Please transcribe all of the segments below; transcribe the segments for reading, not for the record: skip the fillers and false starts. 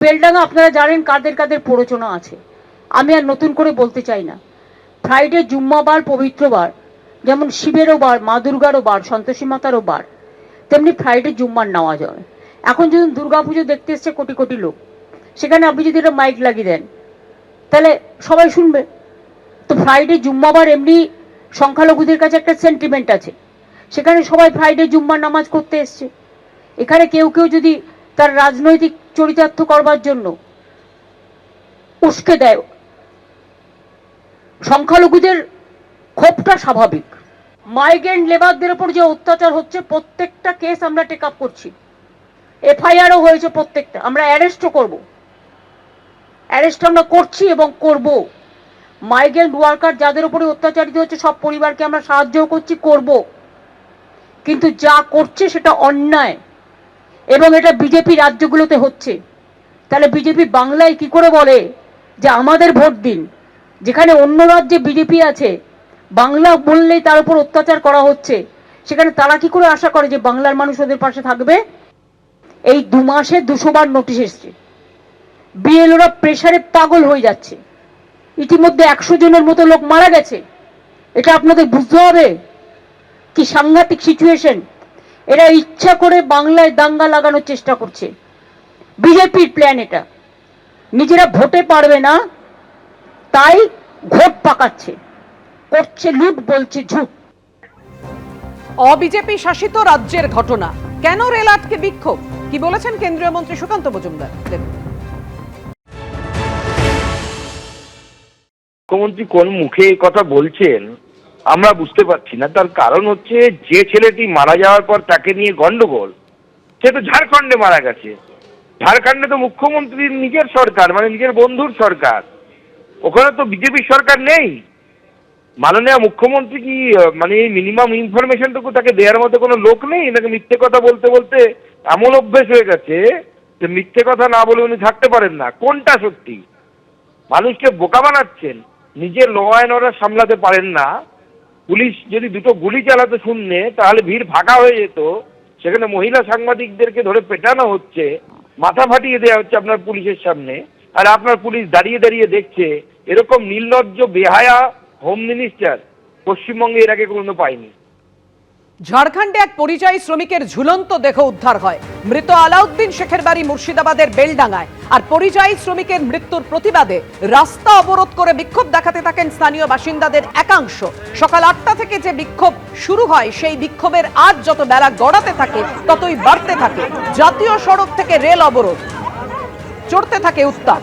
বেলডাঙ্গা আপনারা জানেন কাদের কাদের প্ররোচনা আছে, আমি আর নতুন করে বলতে চাই না। ফ্রাইডে জুম্মাবার পবিত্র বার, যেমন শিবেরও বার, মা দুর্গারও বার, সন্তোষী মাতারও বার, তেমনি ফ্রাইডে জুম্মার নেওয়া যাবে। এখন যদি দুর্গাপুজো দেখতে এসছে কোটি কোটি লোক, সেখানে আপনি যদি একটা মাইক লাগিয়ে দেন তাহলে সবাই শুনবে। তো ফ্রাইডে জুম্মাবার এমনি সংখ্যালঘুদের কাছে একটা সেন্টিমেন্ট আছে, সেখানে সবাই ফ্রাইডে জুম্মার নামাজ করতে এসছে। এখানে কেউ কেউ যদি তার রাজনৈতিক চরিতার্থ করবার জন্য উস্কে দেয়, সংখ্যালঘুদের ক্ষোভটা স্বাভাবিক। মাইগ্রেন্ট লেবারদের উপর যে অত্যাচার হচ্ছে প্রত্যেকটা কেস আমরা টেক আপ করছি, এফআইআরও হয়েছে প্রত্যেকটা, আমরা অ্যারেস্টও করব, অ্যারেস্ট আমরা করছি এবং করব। মাইগ্রেন্ট ওয়ার্কার যাদের উপরে অত্যাচারিত হচ্ছে সব পরিবারকে আমরা সাহায্য করছি, করব, কিন্তু যা করছে সেটা অন্যায় এবং এটা বিজেপি রাজ্যগুলোতে হচ্ছে। তাহলে বিজেপি বাংলায় কি করে বলে যে আমাদের ভোট দিন, যেখানে অন্য রাজ্যে বিজেপি আছে, বাংলা বললেই তার উপর অত্যাচার করা হচ্ছে, সেখানে তারা কি করে আশা করে যে বাংলার মানুষ ওদের পাশে থাকবে? এই 2 মাসে 200 বার নোটিশ এসছে, বিএলওরা প্রেসারে পাগল হয়ে যাচ্ছে, ইতিমধ্যে 100 জনের মতো লোক মারা গেছে। এটা আপনাদের বুঝতে হবে কি সাংঘাতিক সিচুয়েশন। এরা ইচ্ছা করে বাংলায় দাঙ্গা লাগানোর চেষ্টা করছে, বিজেপির প্ল্যান এটা। নিজেরা ভোটে পারবে না তাই ভোট পাকাচ্ছে, করছে লুট, বলছে ঝুট। অবিজেপি শাসিত রাজ্যের ঘটনা, কেন রেল আটকে বিক্ষোভ, কি বলেছেন কেন্দ্রীয় মন্ত্রী সুকান্ত মজুমদার? মুখ্যমন্ত্রী কোন মুখে এই কথা বলছেন আমরা বুঝতে পারছি না। তার কারণ হচ্ছে, যে ছেলেটি মারা যাওয়ার পর তাকে নিয়ে গন্ডগোল, সে তো ঝাড়খণ্ডে মারা গেছে। ঝাড়খণ্ডে তো মুখ্যমন্ত্রীর নিজের সরকার, মানে নিজের বন্ধুর সরকার, ওখানে তো বিজেপির সরকার নেই। মাননীয় মুখ্যমন্ত্রী কি মানে এই মিনিমাম ইনফরমেশনটুকু তাকে দেওয়ার মতো কোনো লোক নেই? নাকি মিথ্যে কথা বলতে বলতে এমন অভ্যেস হয়ে গেছে যে মিথ্যে কথা না বলে উনি থাকতে পারেন না? কোনটা সত্যি? মানুষকে বোকা বানাচ্ছেন, নিজে ল অ্যান্ড অর্ডার সামলাতে পারেন না। পুলিশ যদি দুটো গুলি চালাতে শুনলে তাহলে ভিড় ফাঁকা হয়ে যেত, সেখানে মহিলা সাংবাদিকদেরকে ধরে পেটানো হচ্ছে, মাথা ফাটিয়ে দেওয়া হচ্ছে আপনার পুলিশের সামনে, আর আপনার পুলিশ দাঁড়িয়ে দাঁড়িয়ে দেখছে। এরকম নির্লজ্জ বেহায়া হোম মিনিস্টার পশ্চিমবঙ্গে এর আগে কোনো পায়নি। ঝাড়খণ্ডে এক পরিযায়ী শ্রমিকের ঝুলন্ত দেহ উদ্ধার হয়। মৃত আলাউদ্দিন শেখের বাড়ি মুর্শিদাবাদের বেলডাঙ্গায়। আর পরিযায়ী শ্রমিকের মৃত্যুর প্রতিবাদে রাস্তা অবরোধ করে বিক্ষোভ দেখাতে থাকেন স্থানীয় বাসিন্দাদের একাংশ। সকাল 8টা থেকে যে বিক্ষোভ শুরু হয়, সেই বিক্ষোভের আজ যত বেলা গড়াতে থাকে ততই বাড়তে থাকে। জাতীয় সড়ক থেকে রেল অবরোধ, চড়তে থাকে উত্তাপ।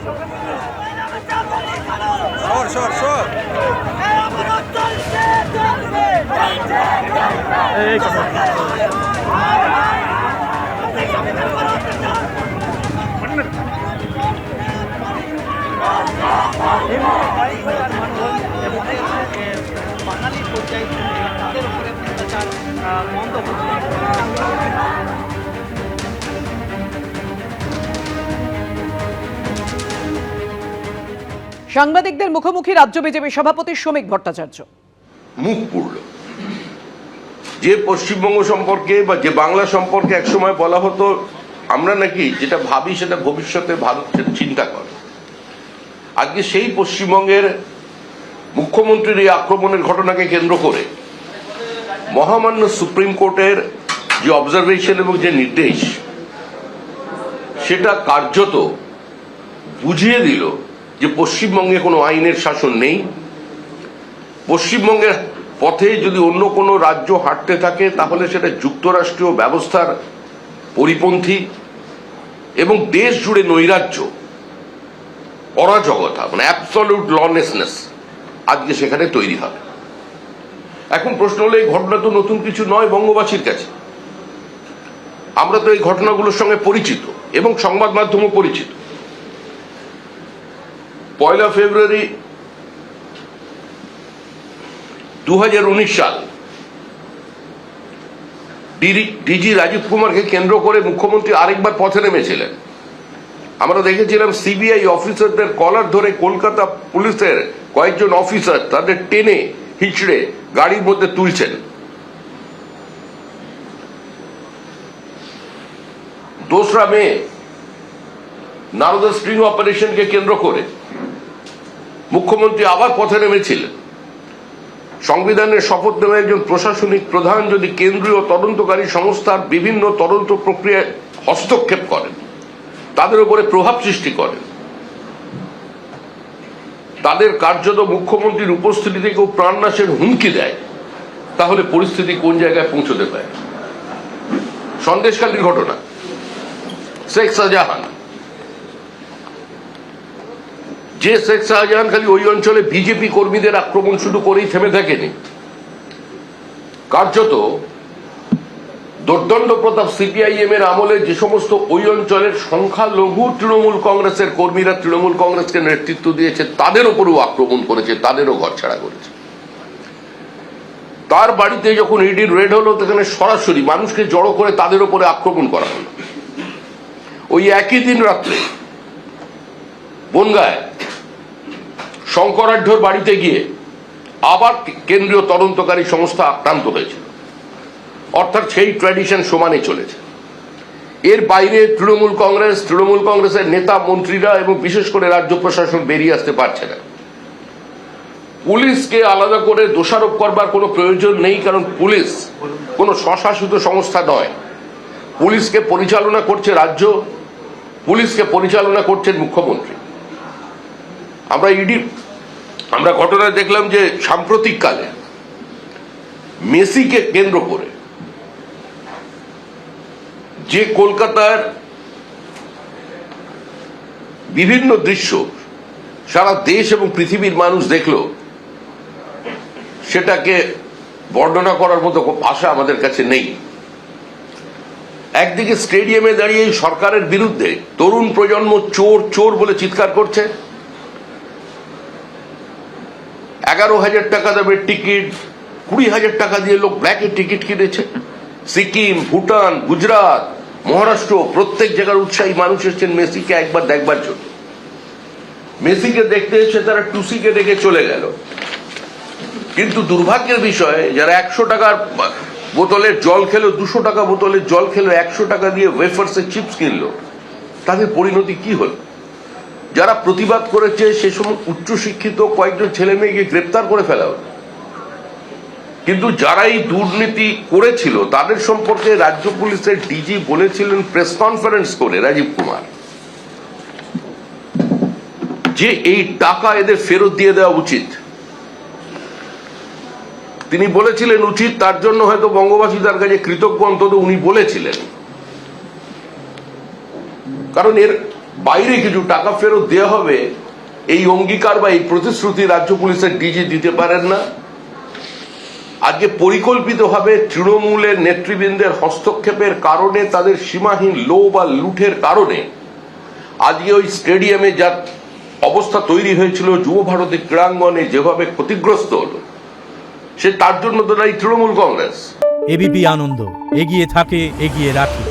বাঙালি পর্যায়ে তাদের উপরে অত্যাচার বন্ধ করতে। সাংবাদিকদের মুখোমুখি রাজ্য বিজেপি সভাপতি শ্রমিক ভট্টাচার্য। মুখ পুরল যে পশ্চিমবঙ্গ সম্পর্কে বা যে বাংলা সম্পর্কে একসময় বলা হতো আমরা নাকি যেটা ভাবি সেটা ভবিষ্যতে ভারতের চিন্তা করে, আজকে সেই পশ্চিমবঙ্গের মুখ্যমন্ত্রীর এই আক্রমণের ঘটনাকে কেন্দ্র করে মহামান্য সুপ্রিম কোর্টের যে অবজারভেশন এবং যে নির্দেশ, সেটা কার্যত বুঝিয়ে দিল যে পশ্চিমবঙ্গে কোনো আইনের শাসন নেই। পশ্চিমবঙ্গের পথে যদি অন্য কোনো রাজ্য হাঁটতে থাকে তাহলে সেটা যুক্তরাষ্ট্রীয় ব্যবস্থার পরিপন্থী এবং দেশ জুড়ে নৈরাজ্য, অরাজকতা, মানে অ্যাবসলিউট লনেসনেস আজকে সেখানে তৈরি হবে। এখন প্রশ্ন হলো, এই ঘটনা তো নতুন কিছু নয় বঙ্গবাসীর কাছে। আমরা তো এই ঘটনাগুলোর সঙ্গে পরিচিত এবং সংবাদ মাধ্যমও পরিচিত। 1 ফেব্রুয়ারি 2019 সাল ডিজি রাজীব কুমারকে কেন্দ্র করে মুখ্যমন্ত্রী আরেকবার পথে নেমেছিলেন। আমরা দেখেছিলাম সিবিআই অফিসারদের কলার ধরে কলকাতা পুলিশের কয়েকজন অফিসার তাদের টেনে হিচড়ে গাড়ির মধ্যে তুলছেন। 2রা মে নারদা স্ট্রিং অপারেশনকে কেন্দ্র করে মুখ্যমন্ত্রী আবার পথে নেমেছিলেন। সংবিধানের শপথ নেওয়া একজন প্রশাসনিক প্রধান যদি কেন্দ্রীয় তদন্তকারী সংস্থার বিভিন্ন তদন্ত প্রক্রিয়ায় হস্তক্ষেপ করেন, তাদের উপরে প্রভাব সৃষ্টি করেন, তাদের কার্যত মুখ্যমন্ত্রীর উপস্থিতিতে কেউ প্রাণনাশের হুমকি দেয়, তাহলে পরিস্থিতি কোন জায়গায় পৌঁছতে পারে। সন্দেশখালীর ঘটনা, শেখ শাহজাহান, যে শেখ শাহজাহান খালি ওই অঞ্চলে বিজেপি কর্মীদের আক্রমণ শুরু করেই থেমে থাকেনি, কার্যত দোর্দণ্ড প্রতাপ সিপিআইএম এর আমলে যে সমস্ত ওই অঞ্চলের সংখ্যালঘু তৃণমূল কংগ্রেসের কর্মীরা তৃণমূল কংগ্রেসকে নেতৃত্ব দিয়েছে, তাদের উপরেও আক্রমণ করেছে, তাদেরও ঘরছাড়া করেছে। তার বাড়িতে যখন ইডির রেড হলো, সেখানে সরাসরি মানুষকে জড়ো করে তাদের উপরে আক্রমণ করা হলো। ওই একই দিন রাত্রে বনগাঁয় শঙ্করাঢ্যর বাড়িতে গিয়ে আবার কেন্দ্রীয় তদন্তকারী সংস্থা আক্রান্ত হয়েছিল। অর্থাৎ সেই ট্র্যাডিশন সমানে চলেছে। এর বাইরে তৃণমূল কংগ্রেসের নেতা মন্ত্রীরা এবং বিশেষ করে রাজ্য প্রশাসন বেরিয়ে আসতে পারছে না। পুলিশকে আলাদা করে দোষারোপ করবার কোনো প্রয়োজন নেই, কারণ পুলিশ কোনো স্বশাসিত সংস্থা নয়। পুলিশকে পরিচালনা করছে রাজ্য, পুলিশকে পরিচালনা করছেন মুখ্যমন্ত্রী। আমরা ঘটনা দেখলাম যে সাম্প্রতিককালে মেসিকে কেন্দ্র করে যে কলকাতার বিভিন্ন দৃশ্য সারা দেশ এবং পৃথিবীর মানুষ দেখলো, সেটাকে বর্ণনা করার মতো ভাষা আমাদের কাছে নেই। একদিকে স্টেডিয়ামে দাঁড়িয়ে সরকারের বিরুদ্ধে তরুণ প্রজন্ম চোর চোর বলে চিৎকার করছে, 11,000 টাকা দামের টিকিট, 20,000 টাকা দিয়ে লোক ব্ল্যাকে টিকিট কিনেছে। সিকিম, ভুটান, গুজরাট, মহারাষ্ট্র প্রত্যেক জায়গার উৎসাহী মানুষ এসেছেন মেসিকে একবার দেখবার জন্য। মেসিকে দেখতে এসে তারা টুসিকে ডেকে চলে গেল। কিন্তু দুর্ভাগ্যের বিষয়, যারা 100 টাকার বোতলের জল খেলো, 200 টাকা বোতলের জল খেলো, 100 টাকা দিয়ে ওয়েফার্সের চিপস কিনলো, তাদের পরিণতি কি হলো? যারা প্রতিবাদ করেছে সে সময় উচ্চশিক্ষিত কয়েকজন ছেলে মেয়েকে গ্রেপ্তার করে ফেলা হলো। কিন্তু যারা এই দুর্নীতি করেছিল তাদের সম্পর্কে রাজ্য পুলিশের ডিজি বলেছিলেন প্রেস কনফারেন্স করে, রাজীব কুমার, যে এই টাকা এদের ফেরত দিয়ে দেওয়া উচিত। তিনি বলেছিলেন উচিত, তার জন্য হয়তো বঙ্গবাসী তার কাছে কৃতজ্ঞ, অন্তত উনি বলেছিলেন। কারণ এর বাইরে কিছু টাকা ফেরত দেওয়া হবে এই অঙ্গীকার বা এই প্রতিশ্রুতি রাজ্য পুলিশের ডিজি দিতে পারেন না। আজকে পরিকল্পিতভাবে তৃণমূলের নেতৃবৃন্দের হস্তক্ষেপের কারণে, তাদের সীমাহীন লোভ আর লুঠের কারণে আজকে ওই স্টেডিয়ামে যা অবস্থা তৈরি হয়েছিল, যুব ভারতী ক্রীড়াঙ্গনে যেভাবে ক্ষতিগ্রস্ত হলো, সে তার জন্য তো এই তৃণমূল কংগ্রেস। এবিপি আনন্দ, এগিয়ে থাকে, এগিয়ে রাখে।